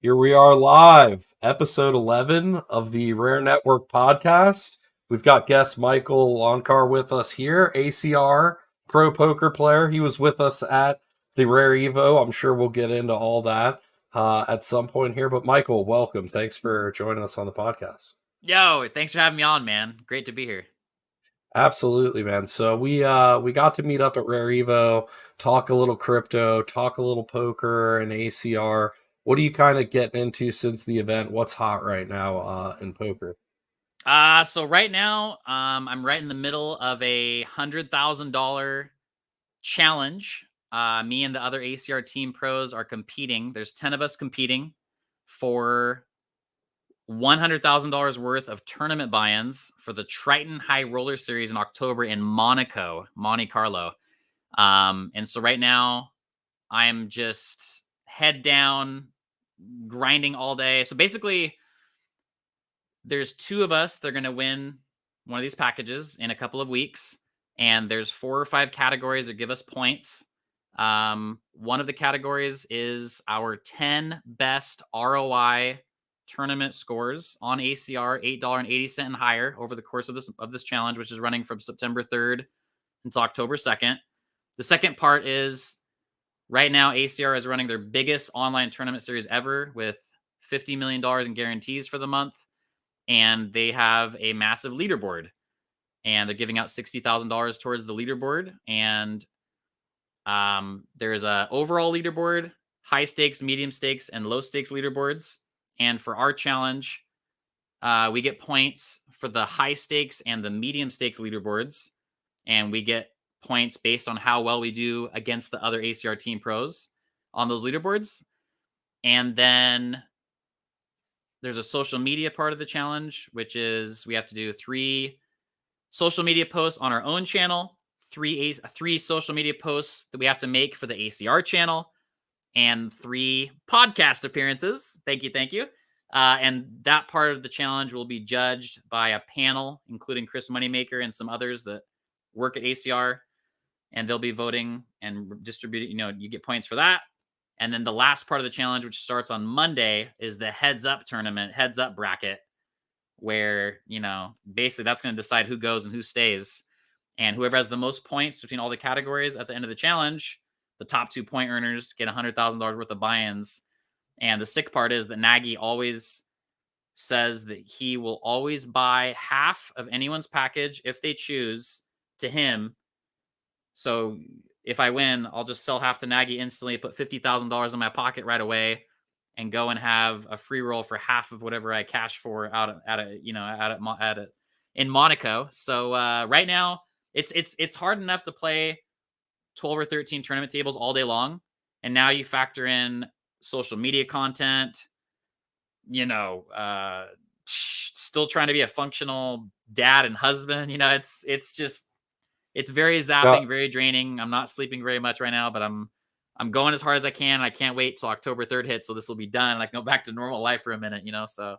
Here we are live, episode 11 of the Rare Network podcast. We've got guest Michael Loncar with us here, ACR pro poker player. He was with us at the Rare Evo. I'm sure we'll get into all that at some point here. But Michael, welcome. Thanks for joining us on the podcast. Yo, thanks for having me on, man. Great to be here. Absolutely, man. So we got to meet up at Rare Evo, talk a little crypto, talk a little poker and ACR. What are you kind of getting into since the event? What's hot right now in poker? So right now, I'm right in the middle of a $100,000 challenge. Me and the other ACR team pros are competing. There's 10 of us competing for $100,000 worth of tournament buy-ins for the Triton High Roller Series in October in Monaco, Monte Carlo. And so right now, I'm just head down, grinding all day. So basically, there's two of us that are going to win one of these packages in a couple of weeks, and there's 4 or 5 categories that give us points. One of the categories is our 10 best ROI tournament scores on ACR, $8.80 and higher over the course of this challenge, which is running from September 3rd until October 2nd. The second part is right now ACR is running their biggest online tournament series ever with $50 million in guarantees for the month, and they have a massive leaderboard, and they're giving out $60,000 towards the leaderboard. And there's a overall leaderboard, high stakes, medium stakes, and low stakes leaderboards. And for our challenge, we get points for the high stakes and the medium stakes leaderboards, and we get points based on how well we do against the other ACR team pros on those leaderboards. And then there's a social media part of the challenge, which is we have to do 3 social media posts on our own channel, three social media posts that we have to make for the ACR channel, and 3 podcast appearances. Thank you, thank you. And that part of the challenge will be judged by a panel, including Chris Moneymaker and some others that work at ACR, and they'll be voting and distributing. You get points for that. And then the last part of the challenge, which starts on Monday, is the heads up tournament, heads up bracket, where, basically that's going to decide who goes and who stays. And whoever has the most points between all the categories at the end of the challenge, the top 2 point earners get $100,000 worth of buy-ins. And the sick part is that Nagy always says that he will always buy half of anyone's package if they choose to him. So if I win, I'll just sell half to Nagy instantly, put $50,000 in my pocket right away, and go and have a free roll for half of whatever I cash for out in Monaco. So right now, it's hard enough to play 12 or 13 tournament tables all day long, and now you factor in social media content. Still trying to be a functional dad and husband. It's very Yeah, zapping, very draining. I'm not sleeping very much right now, but I'm going as hard as I can. I can't wait till October 3rd hits, so this will be done, and I can go back to normal life for a minute. So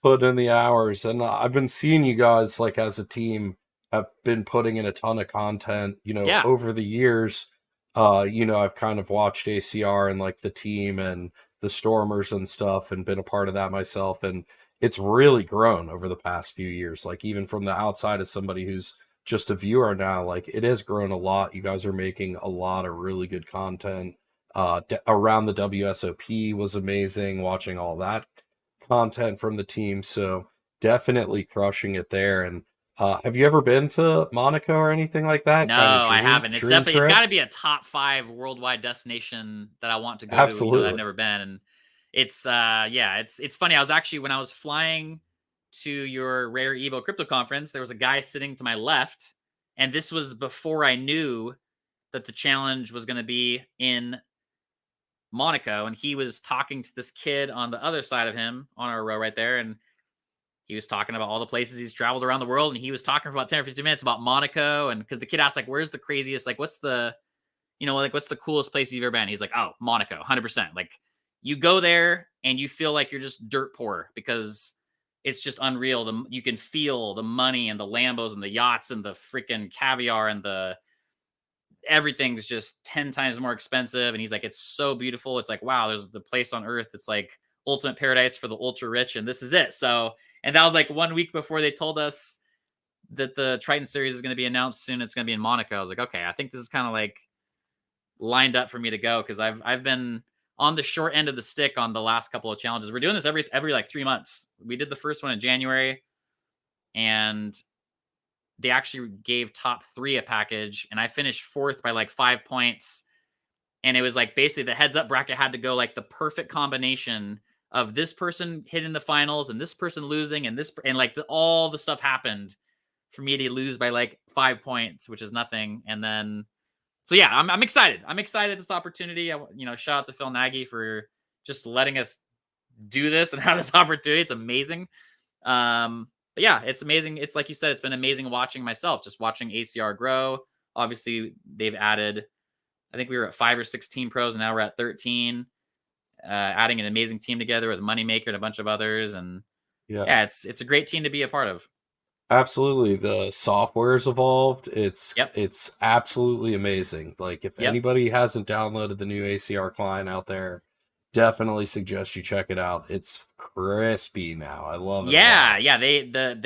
put in the hours, and I've been seeing you guys like as a team have been putting in a ton of content. yeah, Over the years. I've kind of watched ACR and like the team and the Stormers and stuff, and been a part of that myself, and it's really grown over the past few years. Like even from the outside as somebody who's just a viewer now, like it has grown a lot. You guys are making a lot of really good content. Around the WSOP was amazing. Watching all that content from the team. So definitely crushing it there. And have you ever been to Monaco or anything like that? no, Kind of I dream haven't. dream It's got trip? to be a top 5 worldwide destination that I want to go to. That I've Absolutely. never been, and it's funny. I was actually when I was flying to your Rare Evo crypto conference, there was a guy sitting to my left, and this was before I knew that the challenge was going to be in Monaco, and he was talking to this kid on the other side of him on our row right there, and he was talking about all the places he's traveled around the world, and he was talking for about 10 or 15 minutes about Monaco, and because the kid asked like, "Where's the craziest? Like, what's the coolest place you've ever been?" He's like, "Oh, Monaco, 100%. Like, you go there and you feel like you're just dirt poor because it's just unreal. You can feel the money and the Lambos and the yachts and the freaking caviar and the everything's just 10 times more expensive." And he's like, "It's so beautiful. It's like, wow, there's the place on earth. It's like ultimate paradise for the ultra rich, and this is it. So, and that was like 1 week before they told us that the Triton series is going to be announced soon. It's going to be in Monaco. I was like, okay, I think this is kind of like lined up for me to go, because I've been on the short end of the stick on the last couple of challenges. We're doing this every like 3 months. We did the first one in January, and they actually gave top three a package, and I finished fourth by like 5 points. And it was like basically the heads up bracket had to go like the perfect combination of this person hitting the finals and this person losing and this, and like all the stuff happened for me to lose by like 5 points, which is nothing. And then, so yeah, I'm excited. I'm excited this opportunity. Shout out to Phil Nagy for just letting us do this and have this opportunity. It's amazing. But yeah, it's amazing. It's like you said, it's been amazing watching myself, just watching ACR grow. Obviously, they've added, I think we were at 5 or 6 team pros, and now we're at 13. Adding an amazing team together with Moneymaker and a bunch of others, and Yeah. yeah, it's a great team to be a part of. Absolutely. The software's evolved. It's Yep, it's absolutely amazing. Like if yep. anybody hasn't downloaded the new ACR client out there, definitely suggest you check it out. It's crispy now. I love it a Yeah, lot. yeah. They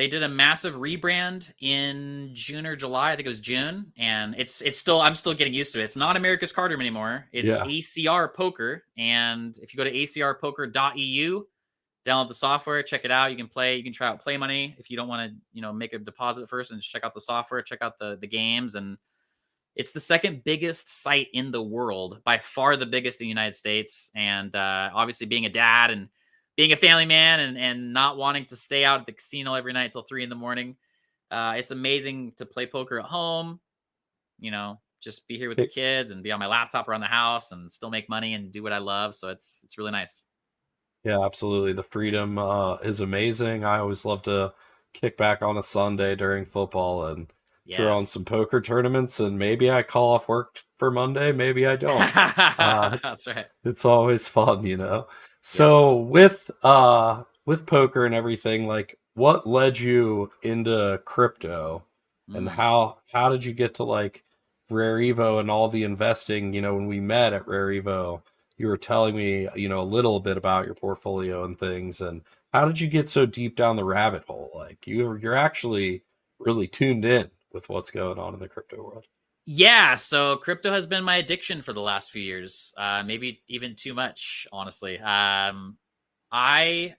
did a massive rebrand in June or July. I think it was June, and it's still, I'm still getting used to it. It's not America's Cardroom anymore. It's Yeah. ACR Poker, and if you go to acrpoker.eu, download the software, check it out. You can play. You can try out Play Money if you don't want to, make a deposit first, and just check out the software, check out the games, and it's the second biggest site in the world, by far the biggest in the United States. And obviously, being a dad and being a family man, and not wanting to stay out at the casino every night till 3 in the morning, it's amazing to play poker at home. Just be here with the kids and be on my laptop around the house and still make money and do what I love. So it's really nice. Yeah, absolutely. The freedom is amazing. I always love to kick back on a Sunday during football and throw on Yes. some poker tournaments, and maybe I call off work for Monday, maybe I don't. It's That's right. it's always fun, you know. Yep. So with poker and everything, like what led you into crypto, and Mm. how did you get to like Rare Evo and all the investing? When we met at Rare Evo, you were telling me, a little bit about your portfolio and things, and how did you get so deep down the rabbit hole? Like you're actually really tuned in with what's going on in the crypto world. Yeah, so crypto has been my addiction for the last few years. Maybe even too much, honestly. I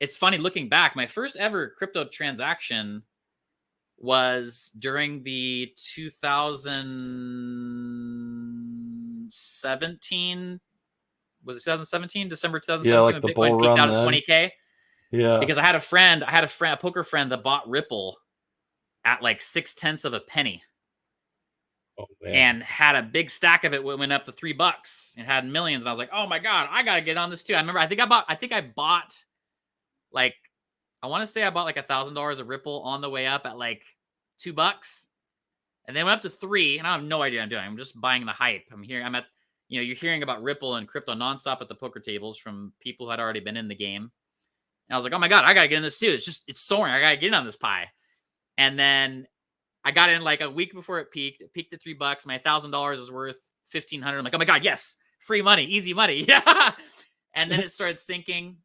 It's funny looking back. My first ever crypto transaction was during the 2017, was it 2017? December Yeah, 2017, like when the bull Bitcoin peaked run out at then. 20K. Yeah. Because a poker friend that bought Ripple at like 6/10 of a penny, Oh man. and had a big stack of it when it went up to $3 and had millions. And I was like, oh my God, I gotta get on this too. I think I bought like, I want to say I bought like $1,000 of Ripple on the way up at like $2, and then went up to three, and I have no idea what I'm doing. I'm just buying the hype. You're hearing about Ripple and crypto nonstop at the poker tables from people who had already been in the game. And I was like, oh my God, I gotta get in this too. It's soaring. I gotta get in on this pie. And then I got in like a week before it peaked. It peaked at $3. My $1,000 is worth 1,500. I'm like, oh my God, yes, free money, easy money. Yeah. And then it started sinking.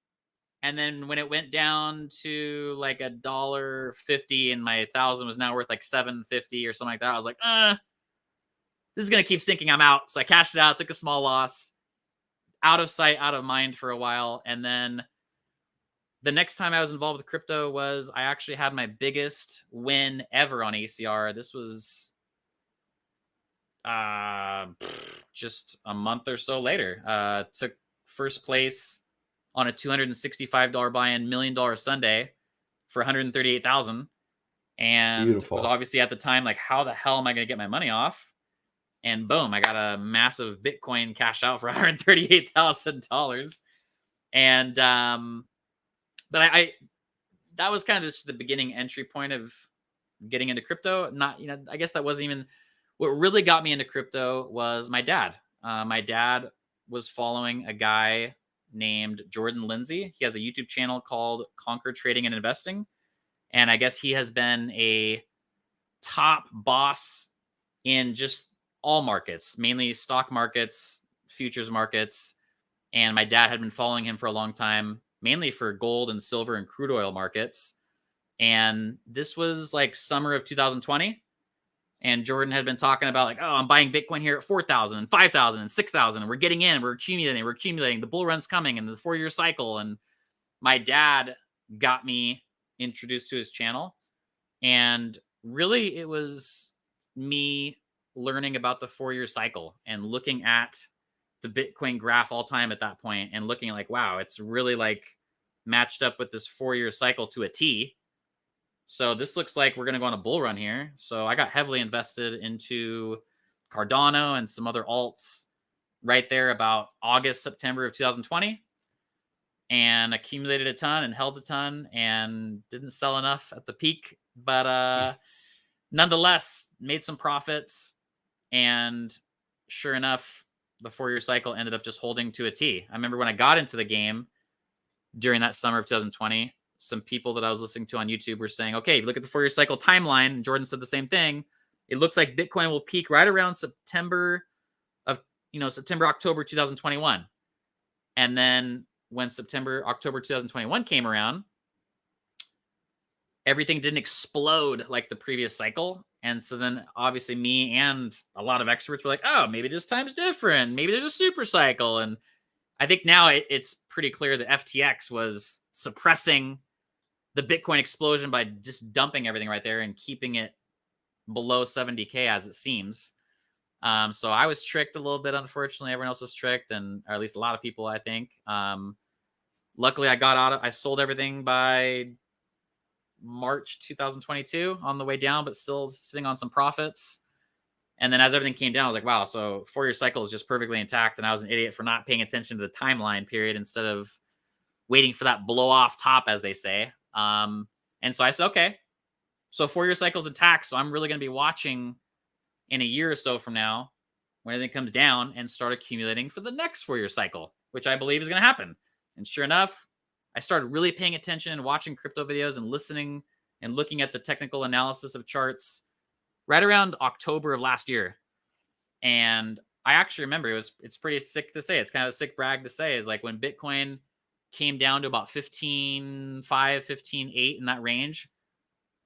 And then when it went down to like $1.50, and my 1,000 was now worth like 750 or something like that, I was like, this is gonna keep sinking. I'm out. So I cashed it out, took a small loss, out of sight, out of mind for a while. And then the next time I was involved with crypto was, I actually had my biggest win ever on ACR. This was uh just a month or so later. Took first place on a $265 buy-in $1 million Sunday for 138,000, and was Beautiful. obviously at the time like, how the hell am I going to get my money off? And boom, I got a massive Bitcoin cash out for $138,000. And but I that was kind of just the beginning entry point of getting into crypto. Not, I guess that wasn't even what really got me into crypto. Was my dad. My dad was following a guy named Jordan Lindsay. He has a YouTube channel called Conquer Trading and Investing, and I guess he has been a top boss in just all markets, mainly stock markets, futures markets. And my dad had been following him for a long time, mainly for gold and silver and crude oil markets. And this was like summer of 2020. And Jordan had been talking about like, oh, I'm buying Bitcoin here at 4,000 and 5,000 and 6,000. And we're getting in, we're accumulating, The bull run's coming and the 4-year cycle. And my dad got me introduced to his channel. And really, it was me learning about the 4-year cycle and looking at the Bitcoin graph all time at that point and looking like, wow, it's really like matched up with this 4-year cycle to a T. So this looks like we're going to go on a bull run here. So I got heavily invested into Cardano and some other alts right there about August, September of 2020, and accumulated a ton and held a ton and didn't sell enough at the peak. But nonetheless, made some profits. And sure enough, the 4-year cycle ended up just holding to a T. I remember when I got into the game during that summer of 2020, some people that I was listening to on YouTube were saying, okay, if you look at the 4-year cycle timeline, and Jordan said the same thing, it looks like Bitcoin will peak right around September, October 2021. And then when September, October 2021 came around, everything didn't explode like the previous cycle. And so then obviously me and a lot of experts were like, oh, maybe this time's different. Maybe there's a super cycle. And I think now it's pretty clear that FTX was suppressing the Bitcoin explosion by just dumping everything right there and keeping it below 70K as it seems. So I was tricked a little bit, unfortunately. Everyone else was tricked, or at least a lot of people, I think. Luckily, I sold everything by March 2022 on the way down, but still sitting on some profits. And then as everything came down, I was like, wow, so 4-year cycle is just perfectly intact. And I was an idiot for not paying attention to the timeline period instead of waiting for that blow off top, as they say. And so I said, okay, so 4-year cycle's intact. So I'm really going to be watching in a year or so from now when everything comes down and start accumulating for the next 4-year cycle, which I believe is going to happen. And sure enough, I started really paying attention and watching crypto videos and listening and looking at the technical analysis of charts right around October of last year. And I actually remember it's pretty sick to say. It's kind of a sick brag to say, is like when Bitcoin came down to about 15.5, 15.8 in that range,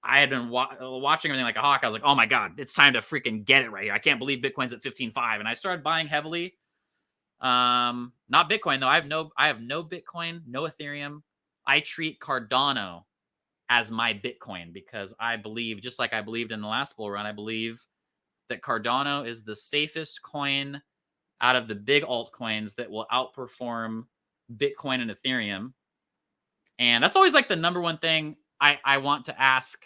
I had been watching everything like a hawk. I was like, oh my God, it's time to freaking get it right here. I can't believe Bitcoin's at 15.5. And I started buying heavily. Not Bitcoin though. I have no Bitcoin, no Ethereum. I treat Cardano as my Bitcoin because I believe, just like I believed in the last bull run, I believe that Cardano is the safest coin out of the big altcoins that will outperform Bitcoin and Ethereum. And that's always like the number one thing I want to ask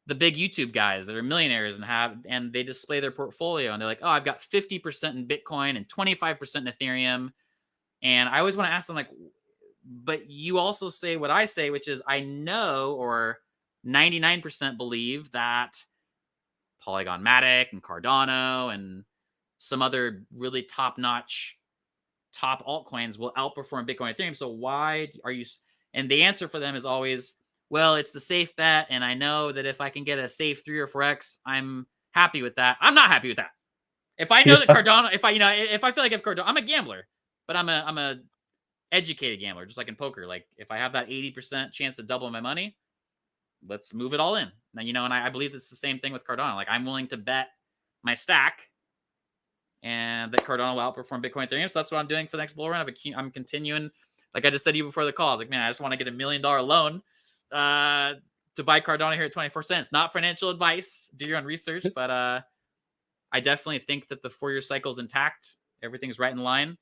the big YouTube guys that are millionaires and they display their portfolio and they're like, oh, I've got 50% in Bitcoin and 25% in Ethereum. And I always want to ask them like, but you also say what I say, which is I know, or 99% believe that Polygon Matic and Cardano and some other really top-notch top altcoins will outperform Bitcoin and Ethereum. So why are you? And the answer for them is always, well, it's the safe bet. And I know that if I can get a safe 3 or 4x, I'm happy with that. I'm not happy with that. If I know that Cardano, if I feel like if Cardano, I'm a gambler, but I'm a educated gambler, just like in poker. Like if I have that 80% chance to double my money, let's move it all in. Now, and I believe it's the same thing with Cardano. Like I'm willing to bet my stack and that Cardano will outperform Bitcoin and Ethereum. So that's what I'm doing for the next bull run. I'm continuing, like I just said to you before the call. I was like, man, I just want to get $1 million loan to buy Cardano here at 24 cents. Not financial advice. Do your own research, but I definitely think that the 4-year cycle is intact. Everything's right in line,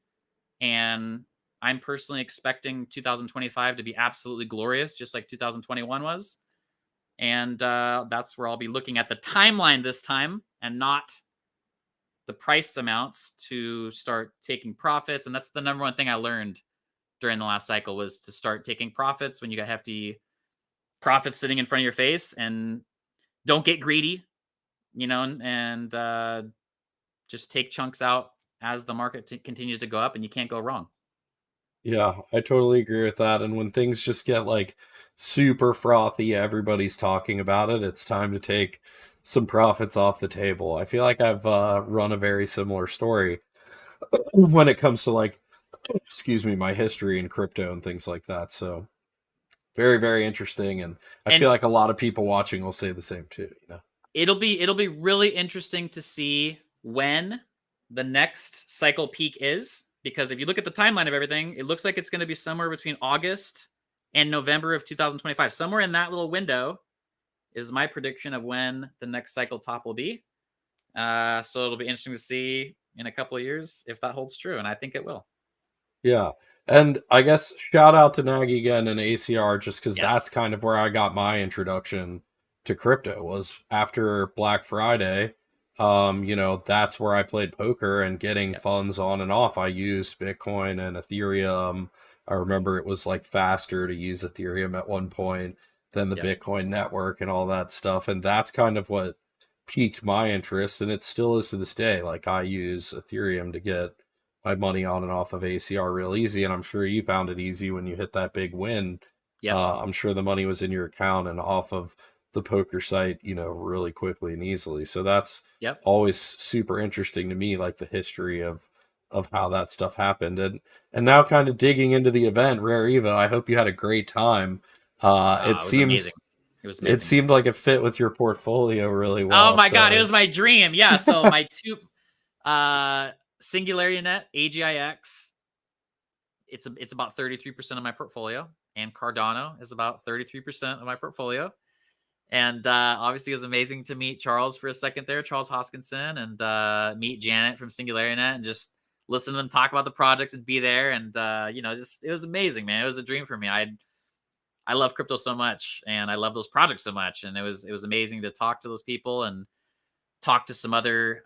and I'm personally expecting 2025 to be absolutely glorious, just like 2021 was. And that's where I'll be looking at the timeline this time and not the price amounts to start taking profits. And that's the number one thing I learned during the last cycle was to start taking profits when you got hefty profits sitting in front of your face, and don't get greedy, and just take chunks out as the market continues to go up, and you can't go wrong. Yeah, I totally agree with that. And when things just get like super frothy, everybody's talking about it, it's time to take some profits off the table. I feel like I've run a very similar story when it comes to like excuse me, my history in crypto and things like that. So very, very interesting. And I feel And like a lot of people watching will say the same too, you know? it'll be really interesting to see when the next cycle peak is, because if you look at the timeline of everything, it looks like it's going to be somewhere between August and November of 2025. Somewhere in that little window is my prediction of when the next cycle top will be. So it'll be interesting to see in a couple of years if that holds true, and I think it will. Yeah. And I guess shout out to Nagy again and ACR just because that's Yes. kind of where I got my introduction to crypto was after Black Friday. That's where I played poker and getting Yep. funds on and off. I used Bitcoin and Ethereum. I remember it was like faster to use Ethereum at one point than the Yep. Bitcoin network and all that stuff. And that's kind of what piqued my interest. And it still is to this day. Like I use Ethereum to get my money on and off of ACR real easy, and I'm sure you found it easy when you hit that big win. Yep. I'm sure the money was in your account and off of the poker site, really quickly and easily. So that's Yep. always super interesting to me, like the history of how that stuff happened, and now kind of digging into the event, Rare Evo. I hope you had a great time. It It was amazing. seems It was it amazing. seemed like it fit with your portfolio really Oh well. my god, it So was my dream. Yeah. So my two Singularity Net, AGIX, it's about 33% of my portfolio, and Cardano is about 33% of my portfolio. And obviously, it was amazing to meet Charles for a second there, Charles Hoskinson, and meet Janet from Singularity Net, and just listen to them talk about the projects and be there. And just it was amazing, man. It was a dream for me. I love crypto so much, and I love those projects so much, and it was amazing to talk to those people and talk to some other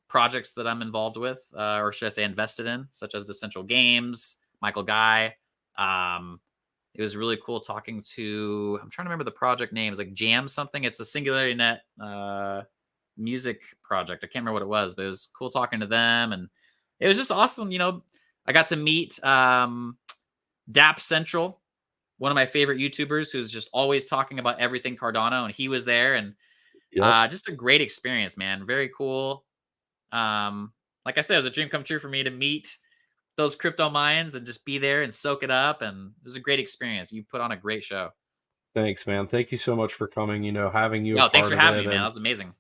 projects that I'm involved with, or should I say invested in, such as Decentral Games, Michael Guy. Um, it was really cool talking to, I'm trying to remember the project name. It's like Jam something. It's a Singularity Net music project. I can't remember what it was, but it was cool talking to them. And it was just awesome. I got to meet Dap Central, one of my favorite YouTubers who's just always talking about everything Cardano. And he was there. And yep. just a great experience, man. Very cool. Like I said, it was a dream come true for me to meet those crypto minds and just be there and soak it up. And it was a great experience. You put on a great show. Thanks, man. Thank you so much for coming. Having you a No, thanks part for of having it, me, man. That and was amazing.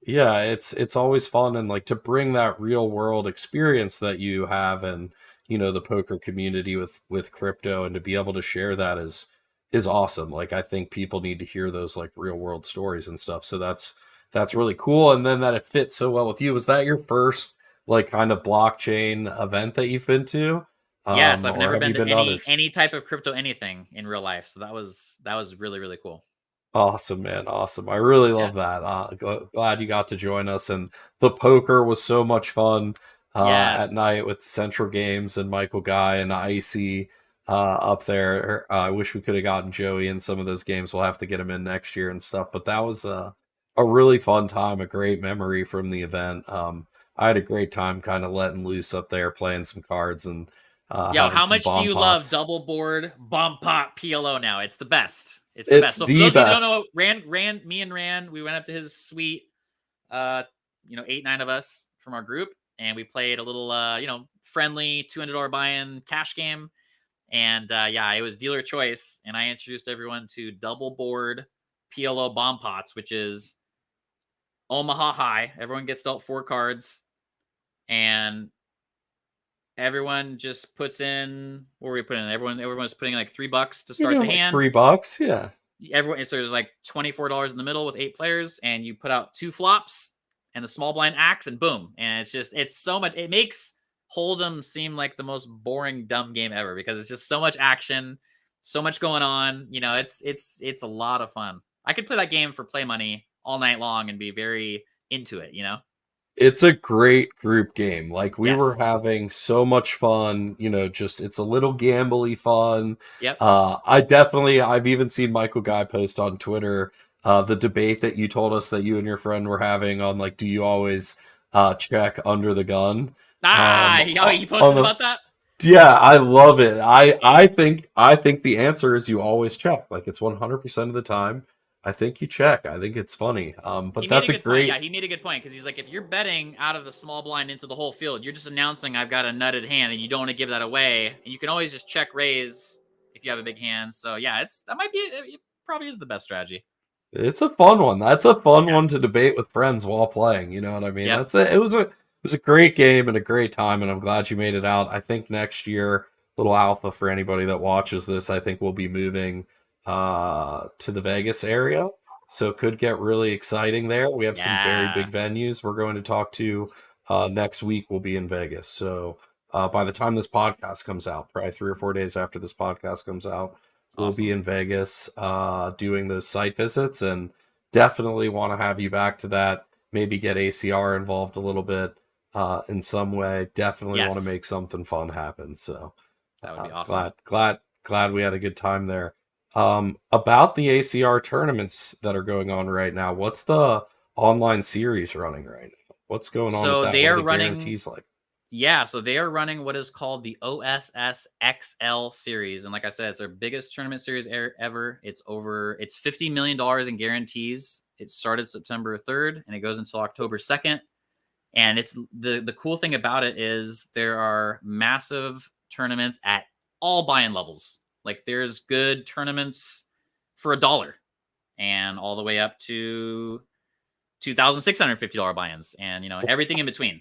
yeah, it's always fun and like to bring that real world experience that you have and the poker community with crypto and to be able to share that is awesome. Like I think people need to hear those like real world stories and stuff. So that's really cool. And then that it fits so well with you. Was that your first like kind of blockchain event that you've been to? Yes, I've Or never have you been to been to any others? any type of crypto anything in real life. So that was really, really cool. Awesome, man. Awesome. I really Yeah. love that. Glad you got to join us. And the poker was so much fun Yes. at night with the Central Games and Michael Guy and Icy up there. I wish we could have gotten Joey in some of those games. We'll have to get him in next year and stuff. But that was a really fun time, a great memory from the event. I had a great time kind of letting loose up there, playing some cards and Yo, having how some much do bomb you love pots. double board bomb pot PLO now? It's the best. It's the It's best. So for the those of you that don't best. know, me and Rand, we went up to his suite, uh, 8, 9 of us from our group, and we played a little friendly $200 buy-in cash game. And yeah, it was dealer choice, and I introduced everyone to double board PLO bomb pots, which is Omaha High. Everyone gets dealt 4 cards, and everyone just puts in, what were we putting in? Everyone's putting like $3 to You're start doing the like hand. $3. Yeah. Everyone, so there's like $24 in the middle with 8 players, and you put out 2 flops and the small blind axe, and boom. And it's so much. It makes Hold'em seem like the most boring, dumb game ever because it's just so much action, so much going on. It's a lot of fun. I could play that game for play money all night long and be very into it. It's a great group game. Like we were Yes. having so much fun, just it's a little gambly fun. Yep. I've even seen Michael Guy post on Twitter the debate that you told us that you and your friend were having on like do you always check under the gun? Oh, you On posted the about that? Yeah, I love it. I think the answer is you always check. Like it's 100% of the time. I think you check. I think it's funny. He But made a that's a good point. Yeah, great. he made a good point because he's like, if you're betting out of the small blind into the whole field, you're just announcing I've got a nutted hand, and you don't want to give that away. And you can always just check raise if you have a big hand. So yeah, that might be it. Probably is the best strategy. It's a fun one. That's a fun Yeah. one to debate with friends while playing. You know what I mean? Yep. That's it. It was a great game and a great time, and I'm glad you made it out. I think next year, little alpha for anybody that watches this. I think we'll be moving to the Vegas area, so it could get really exciting there. We have some very Yeah. big venues we're going to talk to next week. We'll be in Vegas, so by the time this podcast comes out, probably 3 or 4 days after this podcast comes out, we'll be Awesome. in Vegas doing those site visits, and definitely want to have you back to that. Maybe get ACR involved a little bit in some way. Definitely want to Yes, make something fun happen. So that would be awesome. glad we had a good time there. About the ACR tournaments that are going on right now, what's the online series running right now? What's going on with So that? they What are are the running. guarantees like? Yeah, so they are running what is called the OSS XL series, and like I said, it's their biggest tournament series ever. It's $50 million in guarantees. It started September 3rd, and it goes until October 2nd. And it's the cool thing about it is there are massive tournaments at all buy-in levels. Like there's good tournaments for $1 and all the way up to $2,650 buy-ins, and everything in between.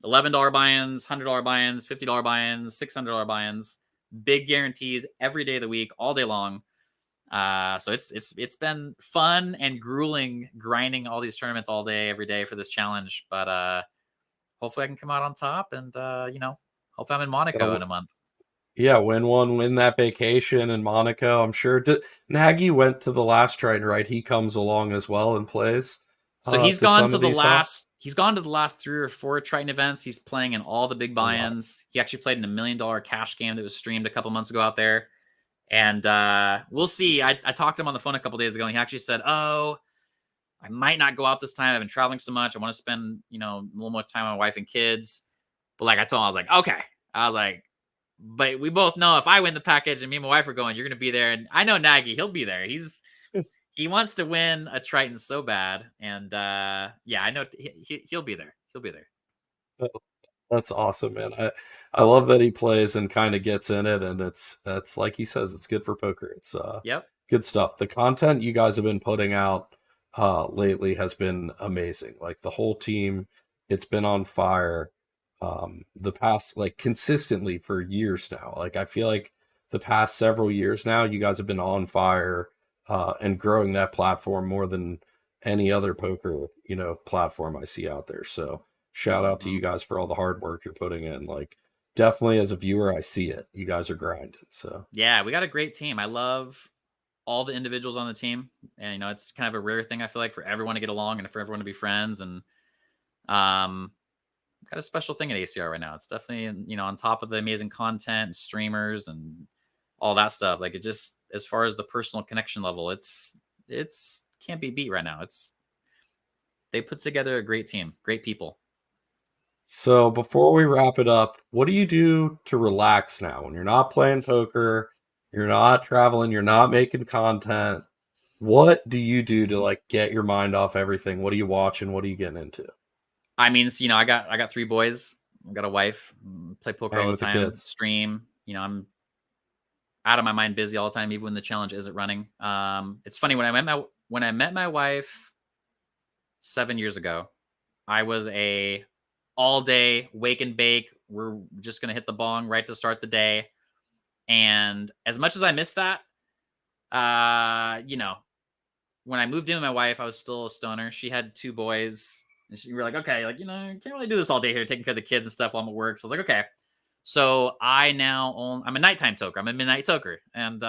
$11 buy-ins, $100 buy-ins, $50 buy-ins, $600 buy-ins, big guarantees every day of the week, all day long. So it's been fun and grueling grinding all these tournaments all day, every day for this challenge. But hopefully I can come out on top, and hopefully I'm in Monaco in a month. Yeah, win one, win that vacation in Monaco. I'm sure Nagy went to the last Triton, right? He comes along as well and plays So he's to gone some to of the these huh? last. He's gone to the last 3 or 4 Triton events. He's playing in all the big Oh wow. buy-ins. He actually played in $1 million cash game that was streamed a couple months ago out there. And we'll see. I talked to him on the phone a couple days ago, and he actually said, "Oh, I might not go out this time. I've been traveling so much. I want to spend, a little more time with my wife and kids." But like I told him, I was like, "Okay." I was like, "But we both know if I win the package and me and my wife are going, you're going to be there." And I know Nagy, he'll be there. He wants to win a Triton so bad, and yeah, I know he'll be there. He'll be there. That's awesome, man. I love that he plays and kind of gets in it, and it's like he says, it's good for poker. It's Yep. good stuff. The content you guys have been putting out lately has been amazing. Like the whole team, it's been on fire. The past like consistently for years now. Like I feel like the past several years now, you guys have been on fire and growing that platform more than any other poker platform I see out there. So shout out to Hmm. you guys for all the hard work you're putting in. Like definitely as a viewer, I see it. You guys are grinding. So Yeah, we got a great team. I love all the individuals on the team, and it's kind of a rare thing I feel like for everyone to get along and for everyone to be friends. And um, got a special thing at ACR right now. It's definitely on top of the amazing content and streamers and all that stuff. Like it just as far as the personal connection level, it's can't be beat right now. They put together a great team, great people. So before we wrap it up, what do you do to relax now when you're not playing poker, you're not traveling, you're not making content? What do you do to like get your mind off everything? What are you watching? What are you getting into? I mean, so, I got 3 boys. I got a wife. Play poker all Hanging the with the time. kids. Stream. I'm out of my mind, busy all the time, even when the challenge isn't running. It's funny when I met my wife 7 years ago. I was a all day wake and bake. We're just gonna hit the bong right to start the day. And as much as I miss that, uh, you know, when I moved in with my wife, I was still a stoner. She had 2 boys. And we were like, okay, like, you can't really do this all day here, taking care of the kids and stuff while I'm at work. So I was like, okay. So I'm a nighttime toker. I'm a midnight toker. And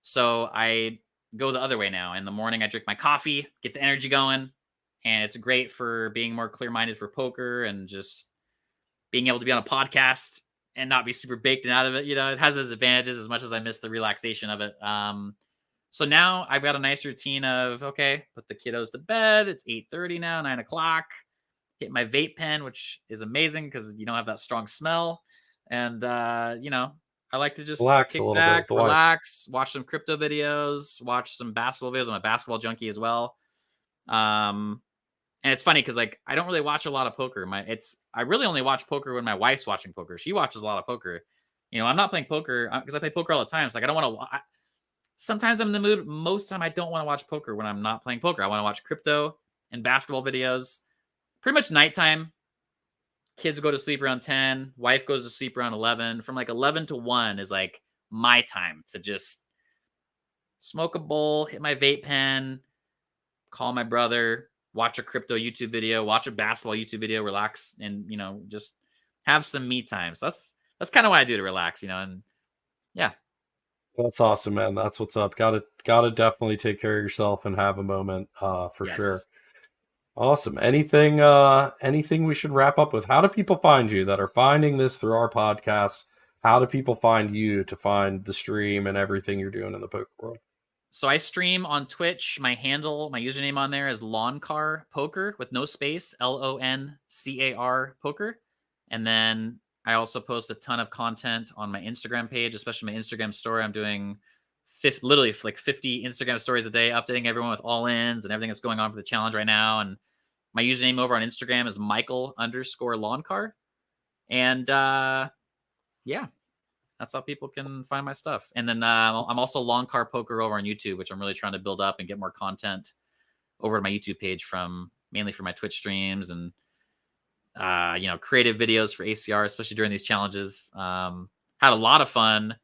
so I go the other way now. In the morning, I drink my coffee, get the energy going. And it's great for being more clear minded for poker and just being able to be on a podcast and not be super baked and out of it. It has its advantages as much as I miss the relaxation of it. So now I've got a nice routine of okay, put the kiddos to bed. It's 8:30 now, 9 o'clock. Hit my vape pen, which is amazing because you don't have that strong smell. And I like to just Relax a kick little bit back, with the wife. relax, watch some crypto videos, watch some basketball videos. I'm a basketball junkie as well. Um, and it's funny because like I don't really watch a lot of poker. I really only watch poker when my wife's watching poker. She watches a lot of poker. I'm not playing poker because I play poker all the time. So like I don't want to. Sometimes I'm in the mood. Most time I don't want to watch poker when I'm not playing poker. I want to watch crypto and basketball videos. Pretty much nighttime. Kids go to sleep around 10. Wife goes to sleep around 11. From like 11 to 1 is like my time to just smoke a bowl, hit my vape pen, call my brother, watch a crypto YouTube video, watch a basketball YouTube video, relax, and just have some me time. So that's kind of what I do to relax, and yeah, That's awesome, man. That's what's up. Gotta definitely take care of yourself and have a moment, for sure. yes. Awesome. Anything we should wrap up with? How do people find you that are finding this through our podcast? How do people find you to find the stream and everything you're doing in the poker world? So I stream on Twitch. My handle, my username on there is Loncar Poker with no space, Loncar Poker. And then I also post a ton of content on my Instagram page, especially my Instagram story. I'm doing literally like 50 Instagram stories a day, updating everyone with all ins and everything that's going on for the challenge right now. And my username over on Instagram is Michael_Loncar. And yeah, that's how people can find my stuff. And then I'm also Loncar Poker over on YouTube, which I'm really trying to build up and get more content over to my YouTube page mainly for my Twitch streams and creative videos for ACR, especially during these challenges. Had a lot of fun.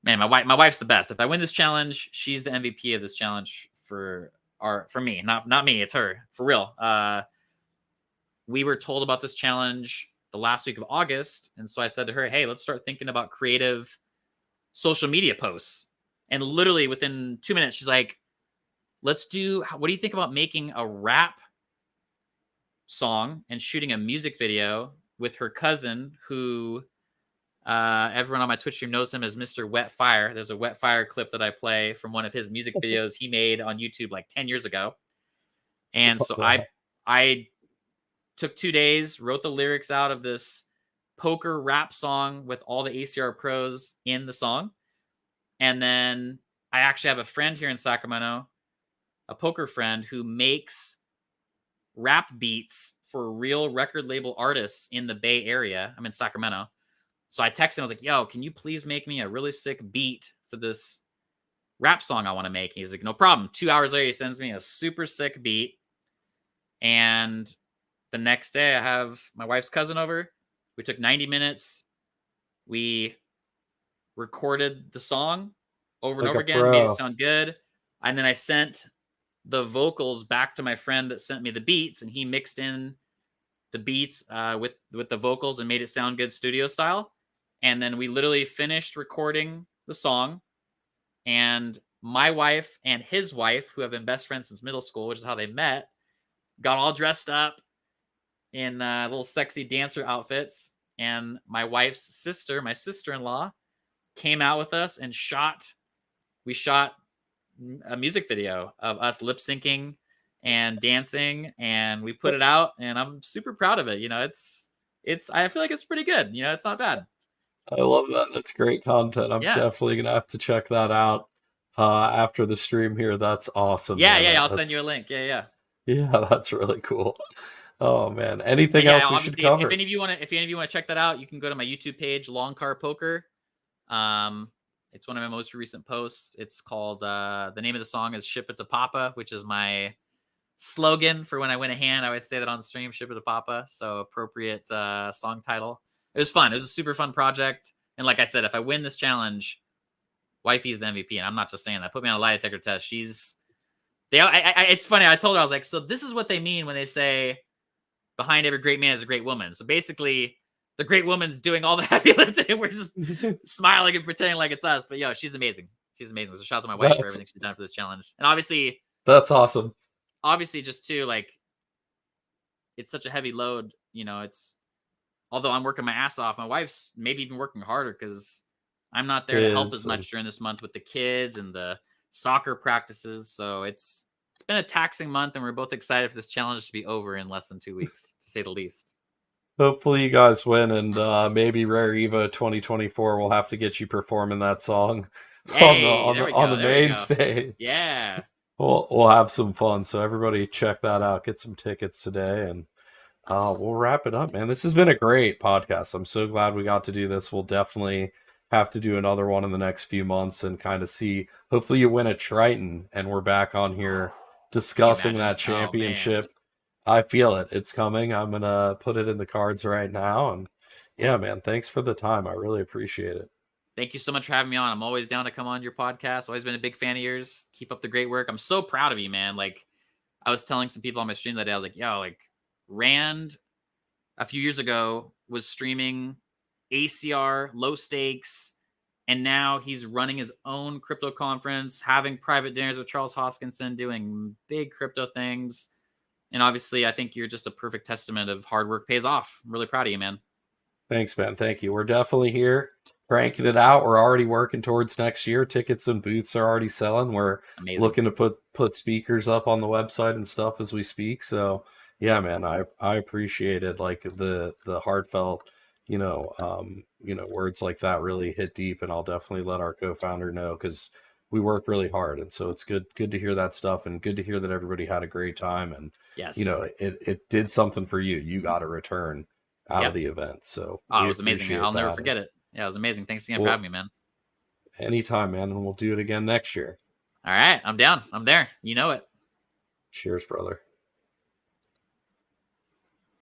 Man, my wife's the best. If I win this challenge, she's the MVP of this challenge for me, not me. It's her for real. We were told about this challenge the last week of August, and so I said to her, "Hey, let's start thinking about creative social media posts." And literally within 2 minutes, she's like, what do you think about making a rap song and shooting a music video with her cousin who everyone on my Twitch stream knows him as Mr. Wet Fire. There's a Wet Fire clip that I play from one of his music videos he made on YouTube like 10 years ago. And so That. I took 2 days, wrote the lyrics out of this poker rap song with all the ACR pros in the song. And then I actually have a friend here in Sacramento, a poker friend who makes rap beats for real record label artists in the Bay Area. I'm in Sacramento. So I texted him, I was like, yo, can you please make me a really sick beat for this rap song I want to make? He's like, no problem. 2 hours later, he sends me a super sick beat. And the next day, I have my wife's cousin over. We took 90 minutes. We recorded the song over and Like over a again, made it pro. sound good. And then I sent the vocals back to my friend that sent me the beats, and he mixed in the beats with the vocals and made it sound good studio style. And then we literally finished recording the song, and my wife and his wife, who have been best friends since middle school, which is how they met, got all dressed up in little sexy dancer outfits. And my wife's sister, my sister-in-law, came out with us and we shot a music video of us lip syncing and dancing, and we put it out, and I'm super proud of it. I feel like it's pretty good. It's not bad. I love that. That's great content. I'm Yeah. definitely gonna have to check that out after the stream here. That's awesome, Yeah, man. yeah, yeah. I'll send That's you a link. Yeah, yeah. yeah, that's really cool. Oh man. Anything And yeah, else we should obviously, if cover? any of you want to check that out, you can go to my YouTube page, Loncar Poker. Um, it's one of my most recent posts. It's called the name of the song is "Ship It to Papa," which is my slogan for when I win a hand. I always say that on stream, "Ship It to Papa." So appropriate song title. It was fun. It was a super fun project. And like I said, if I win this challenge, wifey's the MVP. And I'm not just saying that. Put me on a lie detector test. It's funny. I told her, I was like, so this is what they mean when they say behind every great man is a great woman. So basically, the great woman's doing all the heavy lifting. We're just smiling and pretending like it's us. But yo, she's amazing. She's amazing. So shout out to my wife for That's everything she's done for this challenge. And that's awesome. obviously, just too, like, it's such a heavy load. It's although I'm working my ass off, my wife's maybe even working harder because I'm not there to help as Is much during this month with the kids and the soccer practices. So it's been a taxing month, and we're both excited for this challenge to be over in less than 2 weeks, to say the least. Hopefully you guys win, and maybe Rare Evo 2024 will have to get you performing that song on the Hey, there we on go. the There we main go. stage. Yeah. We'll have some fun. So everybody check that out. Get some tickets today, and we'll wrap it up, man. This has been a great podcast. I'm so glad we got to do this. We'll definitely have to do another one in the next few months and kind of see. Hopefully, you win a Triton, and we're back on here Can you discussing imagine? that Oh man. championship. I feel it. It's coming. I'm gonna put it in the cards right now. And yeah, man, thanks for the time. I really appreciate it. Thank you so much for having me on. I'm always down to come on your podcast. Always been a big fan of yours. Keep up the great work. I'm so proud of you, man. Like I was telling some people on my stream that day, I was like, yo, like Rand a few years ago was streaming ACR, low stakes, and now he's running his own crypto conference, having private dinners with Charles Hoskinson, doing big crypto things. And obviously, I think you're just a perfect testament of hard work pays off. I'm really proud of you, man. Thanks, man. Thank you. We're definitely here cranking it out. We're already working towards next year. Tickets and booths are already selling. We're Amazing. looking to put speakers up on the website and stuff as we speak. So yeah, man, I appreciated like the heartfelt, words like that really hit deep, and I'll definitely let our co-founder know because we work really hard, and so it's good to hear that stuff, and good to hear that everybody had a great time, and Yes. it did something for you. You got a return out of Yep. the event. So Oh, it we was amazing, man. appreciate I'll never that. And forget it. Yeah, it was amazing. Thanks again for we'll having me, man. anytime, man, and we'll do it again next year. All right. I'm down. I'm there. You know it. Cheers, brother.